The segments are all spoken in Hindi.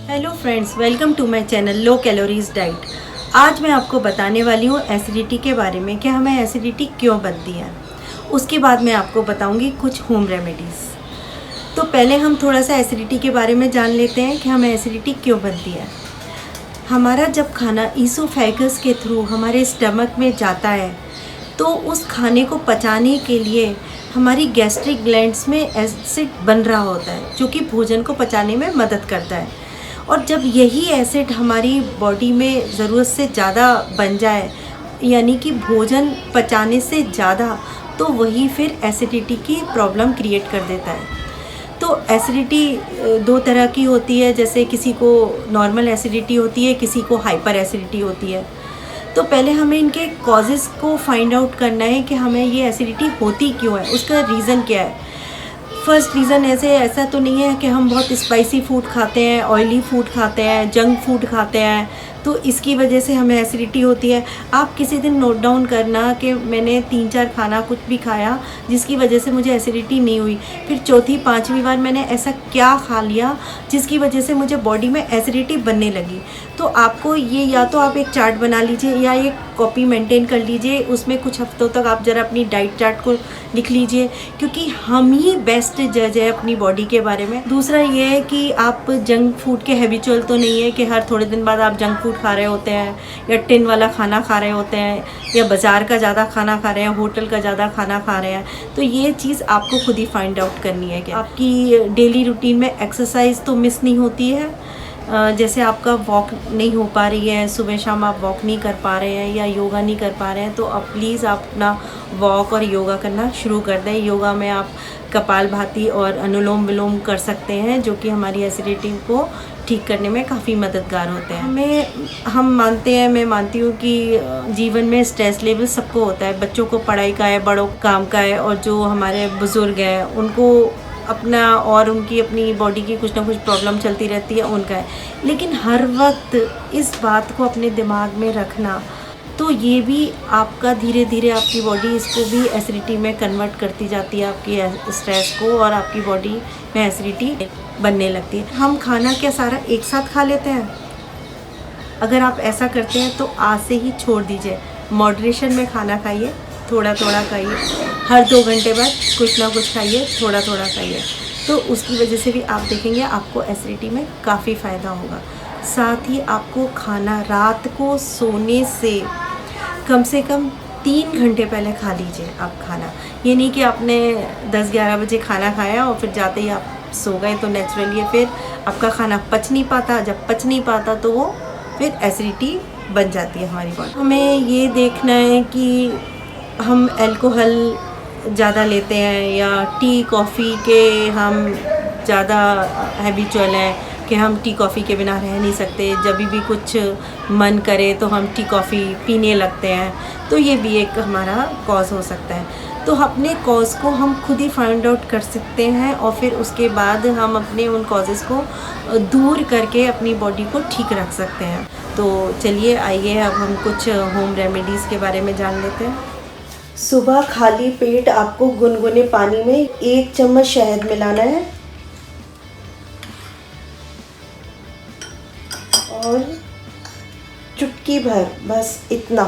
Hello friends, welcome to my channel low calories diet. आज मैं आपको बताने वाली हूँ एसिडिटी के बारे में कि हमें एसिडिटी क्यों बनती है। उसके बाद मैं आपको बताऊँगी कुछ होम रेमेडीज़। तो पहले हम थोड़ा सा एसिडिटी के बारे में जान लेते हैं कि हमें एसिडिटी क्यों बनती है। हमारा जब खाना ईसोफेगस के थ्रू हमारे स्टमक में जाता है तो उस खाने को पचाने के लिए हमारी गैस्ट्रिक ग्लैंड्स में एसिड बन रहा होता है जो कि भोजन को पचाने में मदद करता है। और जब यही एसिड हमारी बॉडी में ज़रूरत से ज़्यादा बन जाए, यानी कि भोजन पचाने से ज़्यादा, तो वही फिर एसिडिटी की प्रॉब्लम क्रिएट कर देता है। तो एसिडिटी दो तरह की होती है, जैसे किसी को नॉर्मल एसिडिटी होती है, किसी को हाइपर एसिडिटी होती है। तो पहले हमें इनके कॉजेज़ को फाइंड आउट करना है कि हमें ये एसिडिटी होती क्यों है, उसका रीज़न क्या है। फर्स्ट रीज़न ऐसा तो नहीं है कि हम बहुत स्पाइसी फूड खाते हैं, ऑयली फूड खाते हैं, जंक फूड खाते हैं तो इसकी वजह से हमें एसिडिटी होती है। आप किसी दिन नोट डाउन करना कि मैंने 3-4 खाना कुछ भी खाया जिसकी वजह से मुझे एसिडिटी नहीं हुई, फिर चौथी 5वीं बार मैंने ऐसा क्या खा लिया जिसकी वजह से मुझे बॉडी में एसिडिटी बनने लगी। तो आपको ये, या तो आप एक चार्ट बना लीजिए या एक कॉपी मेंटेन कर लीजिए, उसमें कुछ हफ्तों तक आप ज़रा अपनी डाइट चार्ट को लिख लीजिए, क्योंकि हम ही बेस्ट जज है अपनी बॉडी के बारे में। दूसरा ये है कि आप जंक फूड के हैबिचुअल तो नहीं है कि हर थोड़े दिन बाद आप जंक फूड खा रहे होते हैं या टिन वाला खाना खा रहे होते हैं या बाज़ार का ज़्यादा खाना खा रहे हैं, होटल का ज़्यादा खाना खा रहे हैं। तो ये चीज़ आपको खुद ही फाइंड आउट करनी है कि आपकी डेली रूटीन में एक्सरसाइज तो मिस नहीं होती है। जैसे आपका वॉक नहीं हो पा रही है, सुबह शाम आप वॉक नहीं कर पा रहे हैं या योगा नहीं कर पा रहे हैं, तो आप प्लीज़ आप अपना वॉक और योगा करना शुरू कर दें। योगा में आप कपालभाति और अनुलोम विलोम कर सकते हैं जो कि हमारी एसिडिटी को ठीक करने में काफ़ी मददगार होते हैं। हम मानते हैं, मैं मानती हूँ कि जीवन में स्ट्रेस लेवल सबको होता है। बच्चों को पढ़ाई का है, बड़ों को काम का है, और जो हमारे बुज़ुर्ग हैं उनको अपना और उनकी अपनी बॉडी की कुछ ना कुछ प्रॉब्लम चलती रहती है, उनका है। लेकिन हर वक्त इस बात को अपने दिमाग में रखना, तो ये भी आपका धीरे धीरे आपकी बॉडी इसको भी एसिडिटी में कन्वर्ट करती जाती है, आपकी स्ट्रेस को, और आपकी बॉडी में एसिडिटी बनने लगती है। हम खाना क्या सारा एक साथ खा लेते हैं? अगर आप ऐसा करते हैं तो आज से ही छोड़ दीजिए। मॉडरेशन में खाना खाइए, थोड़ा थोड़ा खाइए, हर 2 घंटे बाद कुछ ना कुछ खाइए, थोड़ा थोड़ा खाइए। तो उसकी वजह से भी आप देखेंगे आपको एसिडिटी में काफ़ी फ़ायदा होगा। साथ ही आपको खाना रात को सोने से कम 3 घंटे पहले खा लीजिए आप खाना। ये नहीं कि आपने 10-11 बजे खाना खाया और फिर जाते ही आप सो गए, तो नेचुरली फिर आपका खाना पच नहीं पाता। जब पच नहीं पाता तो वो फिर एसिडिटी बन जाती है हमारी बॉडी। हमें ये देखना है कि हम अल्कोहल ज़्यादा लेते हैं या टी कॉफ़ी के हम ज़्यादा हैबिचुअल हैं कि हम टी कॉफ़ी के बिना रह नहीं सकते। जब भी कुछ मन करे तो हम टी कॉफ़ी पीने लगते हैं, तो ये भी एक हमारा कॉज हो सकता है। तो अपने कॉज को हम खुद ही फाइंड आउट कर सकते हैं और फिर उसके बाद हम अपने उन कॉजेज़ को दूर करके अपनी बॉडी को ठीक रख सकते हैं। तो चलिए आइए अब हम कुछ होम रेमेडीज़ के बारे में जान लेते हैं। सुबह खाली पेट आपको गुनगुने पानी में 1 चम्मच शहद मिलाना है और चुटकी भर, बस इतना,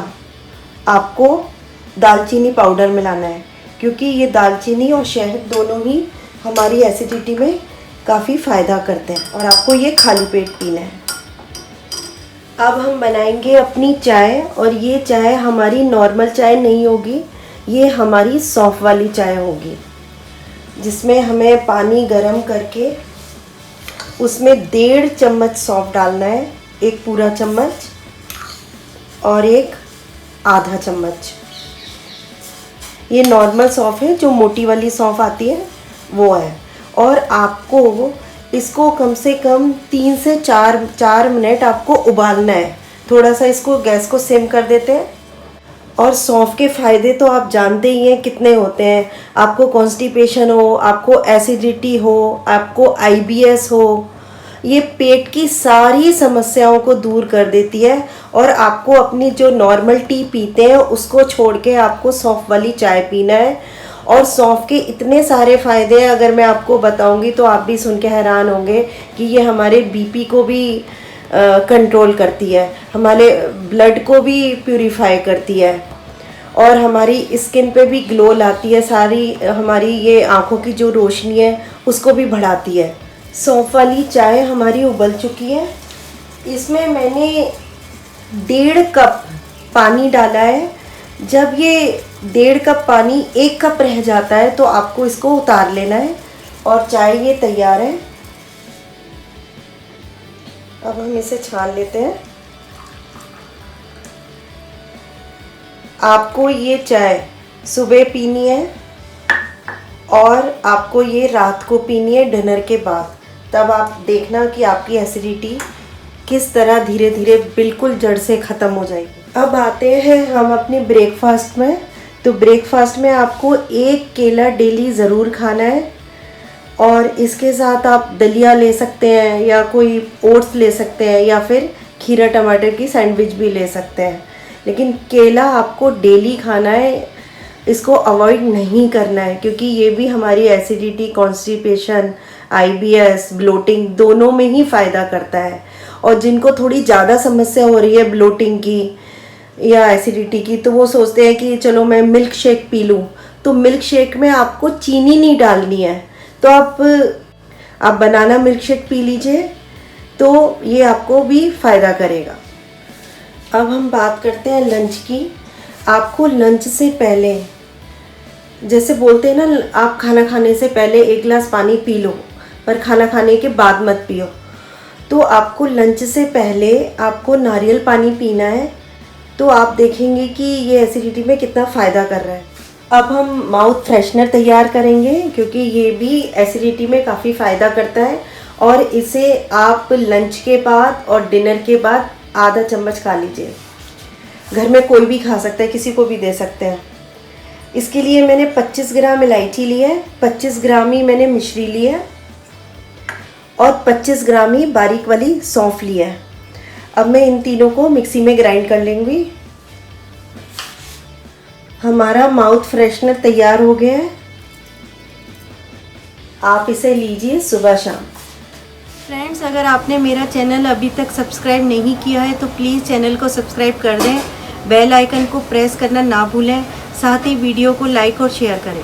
आपको दालचीनी पाउडर मिलाना है, क्योंकि ये दालचीनी और शहद दोनों ही हमारी एसिडिटी में काफ़ी फ़ायदा करते हैं, और आपको ये खाली पेट पीना है। अब हम बनाएंगे अपनी चाय, और ये चाय हमारी नॉर्मल चाय नहीं होगी, ये हमारी सौंफ वाली चाय होगी, जिसमें हमें पानी गरम करके उसमें 1.5 चम्मच सौंफ डालना है, 1 पूरा चम्मच और 1 आधा चम्मच। ये नॉर्मल सौंफ है, जो मोटी वाली सौंफ आती है वो है। और आपको इसको कम से कम 3 से 4 मिनट आपको उबालना है। थोड़ा सा इसको गैस को सिम कर देते हैं। और सौंफ के फ़ायदे तो आप जानते ही हैं कितने होते हैं। आपको कॉन्स्टिपेशन हो, आपको एसिडिटी हो, आपको आईबीएस हो, ये पेट की सारी समस्याओं को दूर कर देती है। और आपको अपनी जो नॉर्मल टी पीते हैं उसको छोड़ के आपको सौंफ वाली चाय पीना है। और सौंफ के इतने सारे फ़ायदे हैं, अगर मैं आपको बताऊंगी तो आप भी सुन के हैरान होंगे कि ये हमारे बीपी को भी कंट्रोल करती है, हमारे ब्लड को भी प्यूरिफाई करती है और हमारी स्किन पे भी ग्लो लाती है, सारी हमारी ये आँखों की जो रोशनी है उसको भी बढ़ाती है। सौंफ वाली चाय हमारी उबल चुकी है, इसमें मैंने 1.5 कप पानी डाला है। जब ये 1.5 कप पानी 1 कप रह जाता है तो आपको इसको उतार लेना है और चाय ये तैयार है। अब हम इसे छान लेते हैं। आपको ये चाय सुबह पीनी है और आपको ये रात को पीनी है डिनर के बाद। तब आप देखना कि आपकी एसिडिटी किस तरह धीरे धीरे बिल्कुल जड़ से ख़त्म हो जाएगी। अब आते हैं हम अपने ब्रेकफास्ट में। तो ब्रेकफास्ट में आपको 1 केला डेली ज़रूर खाना है और इसके साथ आप दलिया ले सकते हैं या कोई ओट्स ले सकते हैं या फिर खीरा टमाटर की सैंडविच भी ले सकते हैं, लेकिन केला आपको डेली खाना है, इसको अवॉइड नहीं करना है क्योंकि ये भी हमारी एसिडिटी, कॉन्स्टिपेशन, IBS, ब्लोटिंग दोनों में ही फ़ायदा करता है। और जिनको थोड़ी ज़्यादा समस्या हो रही है ब्लोटिंग की या एसिडिटी की, तो वो सोचते हैं कि चलो मैं मिल्क शेक पी लूँ। तो मिल्क शेक में आपको चीनी नहीं डालनी है, तो आप बनाना मिल्क शेक पी लीजिए, तो ये आपको भी फ़ायदा करेगा। अब हम बात करते हैं लंच की। आपको लंच से पहले, जैसे बोलते हैं ना, आप खाना खाने से पहले 1 गिलास पानी पी लो, पर खाना खाने के बाद मत पियो। तो आपको लंच से पहले आपको नारियल पानी पीना है, तो आप देखेंगे कि ये एसिडिटी में कितना फ़ायदा कर रहा है। अब हम माउथ फ्रेशनर तैयार करेंगे क्योंकि ये भी एसिडिटी में काफ़ी फ़ायदा करता है और इसे आप लंच के बाद और डिनर के बाद आधा चम्मच खा लीजिए। घर में कोई भी खा सकता है, किसी को भी दे सकते हैं। इसके लिए मैंने 25 ग्राम इलायची ली है, 25 ग्राम ही मैंने मिश्री ली है और 25 ग्राम ही बारीक वाली सौंफ ली है। अब मैं इन तीनों को मिक्सी में ग्राइंड कर लूँगी। हमारा माउथ फ्रेशनर तैयार हो गया है, आप इसे लीजिए सुबह शाम। फ्रेंड्स, अगर आपने मेरा चैनल अभी तक सब्सक्राइब नहीं किया है तो प्लीज़ चैनल को सब्सक्राइब कर दें, बेल आइकन को प्रेस करना ना भूलें, साथ ही वीडियो को लाइक और शेयर करें।